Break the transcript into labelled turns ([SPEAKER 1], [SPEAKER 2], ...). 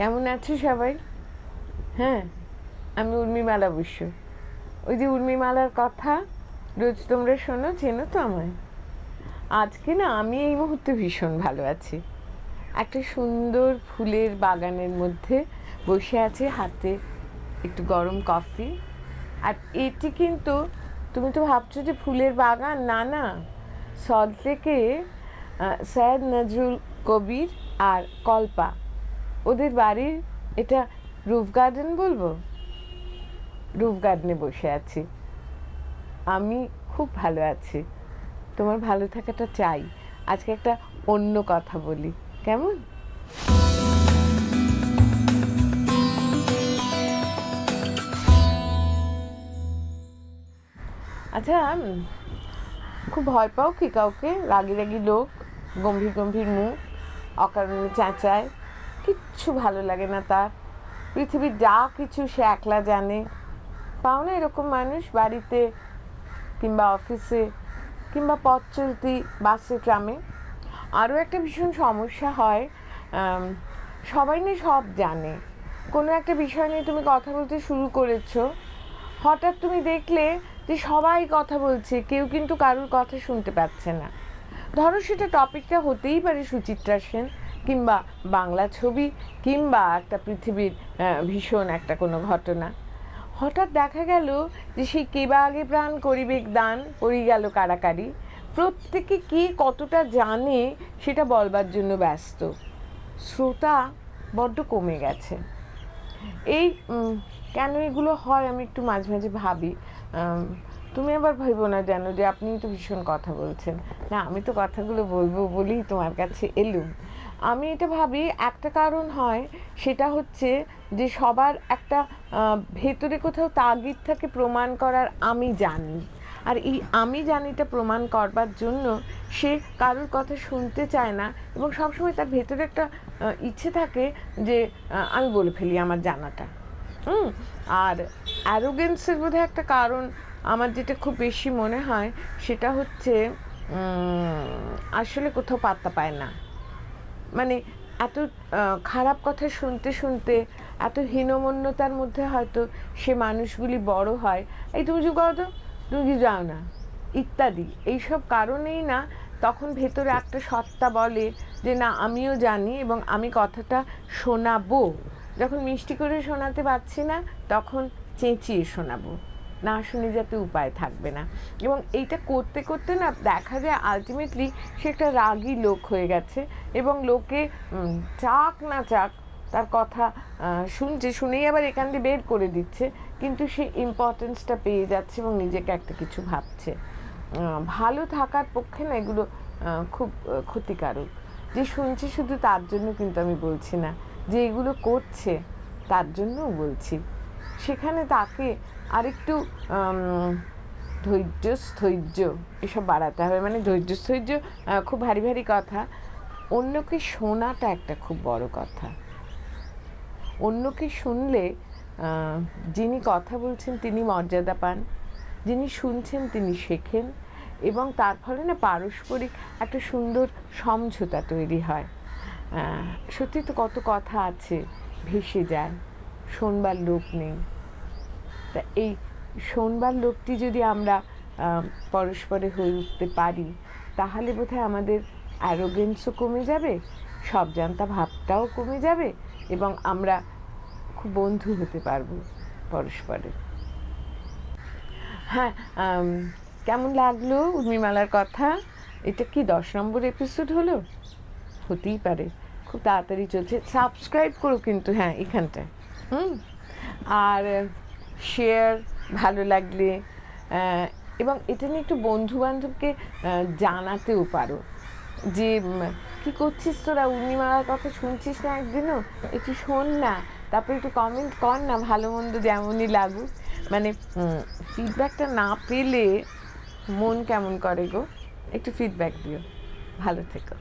[SPEAKER 1] কেমন আছো সবাই? হ্যাঁ, আমি উর্মিমালা বসু। ওই যে উর্মিমালার কথা রোজ তোমরা শোনো, চেনো তো আমায়। আজকে না আমি এই মুহূর্তে ভীষণ ভালো আছি। একটা সুন্দর ফুলের বাগানের মধ্যে বসে আছি, হাতে একটু গরম কফি। আর এটি কিন্তু, তুমি তো ভাবছো যে ফুলের বাগান, না না, সল্টলেকে সৈয়দ নজরুল কবির আর কল্পা ওদের বাড়ির এটা রুফ গার্ডেন বলবো, রুফ গার্ডেনে বসে আছি। আমি খুব ভালো আছি, তোমার ভালো থাকাটা চাই। আজকে একটা অন্য কথা বলি, কেমন? আচ্ছা, খুব ভয় পাও কি কাউকে? রাগি রাগি লোক, গম্ভীর গম্ভীর মুখ, অকারণে চেঁচায়, কিচ্ছু ভালো লাগে না তার, পৃথিবীর যা কিছু সে একলা জানে। পাও না এরকম মানুষ বাড়িতে কিংবা অফিসে কিংবা পথ চলতি বাসে ট্রামে? আরও একটা ভীষণ সমস্যা হয়, সবাই নিয়ে সব জানে। কোনো একটা বিষয় নিয়ে তুমি কথা বলতে শুরু করেছো, হঠাৎ তুমি দেখলে যে সবাই কথা বলছে, কেউ কিন্তু কারোর কথা শুনতে পাচ্ছে না। ধরো সেটা টপিকটা হতেই পারে সুচিত্রা সেন, কিংবা বাংলা ছবি, কিংবা একটা পৃথিবীর ভীষণ একটা কোনো ঘটনা। হঠাৎ দেখা গেল যে সেই কেবা আগে প্রাণ করিবেক দান, পড়ি গেল কারাকারি। প্রত্যেকে কে কতটা জানে সেটা বলবার জন্য ব্যস্ত। শ্রোতা বড্ড কমে গেছে। এই কেন এগুলো হয় আমি একটু মাঝে মাঝে ভাবি। তুমি আবার ভাইবো না যেন যে আপনিই তো ভীষণ কথা বলছেন। না, আমি তো কথাগুলো বলবো বলেই তোমার কাছে এলুম। আমি এটা ভাবি একটা কারণ হয়, সেটা হচ্ছে যে সবার একটা ভেতরে কোথাও তাগিদ থাকে প্রমাণ করার, আমি জানি। আর এই আমি জানিটা প্রমাণ করবার জন্য সে কারোর কথা শুনতে চায় না, এবং সবসময় তার ভেতরে একটা ইচ্ছে থাকে যে আমি বলে ফেলি আমার জানাটা। আর অ্যারোগেন্সের বোধহয় একটা কারণ আমার যেটা খুব বেশি মনে হয়, সেটা হচ্ছে আসলে কোথাও পাত্তা পায় না। মানে এত খারাপ কথা শুনতে শুনতে, এত হীনমন্যতার মধ্যে হয়তো সে মানুষগুলি বড় হয়। এই তুমি যে করো তো, তুমি কি যাও না, ইত্যাদি এইসব কারণেই না তখন ভেতরে একটা সত্তা বলে যে না, আমিও জানি এবং আমি কথাটা শোনাবো। যখন মিষ্টি করে শোনাতে পারছি না, তখন চেঁচিয়ে শোনাবো, না শুনে যাতে উপায় থাকবে না। এবং এইটা করতে করতে না দেখা যায় আলটিমেটলি সে একটা রাগী লোক হয়ে গেছে, এবং লোকে চাক না চাক তার কথা শুনছে, শুনেই আবার এখান দিয়ে বের করে দিচ্ছে, কিন্তু সে ইম্পর্টেন্সটা পেয়ে যাচ্ছে এবং নিজেকে একটা কিছু ভাবছে। ভালো থাকার পক্ষে না এগুলো খুব ক্ষতিকারক। যে শুনছে শুধু তার জন্য কিন্তু আমি বলছি না, যে এগুলো করছে তার জন্যও বলছি। সেখানে তাকে আরেকটু ধৈর্য স্থৈর্য এসব বাড়াতে হবে। মানে ধৈর্য স্থৈর্য খুব ভারী ভারী কথা, অন্যকে শোনাটা একটা খুব বড় কথা। অন্যকে শুনলে যিনি কথা বলছেন তিনি মর্যাদা পান, যিনি শুনছেন তিনি শেখেন, এবং তার ফলে না পারস্পরিক একটা সুন্দর সমঝোতা তৈরি হয়। সত্যি তো কত কথা আছে ভেসে যায়, শোনবার লোক নেই। তা এই শোনবার লোকটি যদি আমরা পরস্পরে হয়ে উঠতে পারি, তাহলে বোধহয় আমাদের অ্যারোগেন্সও কমে যাবে, সব জানতা ভাবটাও কমে যাবে, এবং আমরা খুব বন্ধু হতে পারবো পরস্পরের। হ্যাঁ, কেমন লাগলো উর্মিমালার কথা? এটা কি 10 নম্বর এপিসোড হলো? হতেই পারে, খুব তাড়াতাড়ি চলছে। সাবস্ক্রাইব করো কিন্তু, হ্যাঁ, এখানটায়। আর শেয়ার ভালো লাগলে, এবং এটা নিয়ে একটু বন্ধুবান্ধবকে জানাতেও পারো যে কী করছিস তোরা, উর্মিমালার কথা শুনছিস না একদিনও, একটু শোন না, তারপরে একটু কমেন্ট কর না, ভালো মন্দ যেমনই লাগুক। মানে ফিডব্যাকটা না পেলে মন কেমন করে গো, একটু ফিডব্যাক দিও। ভালো থেকো।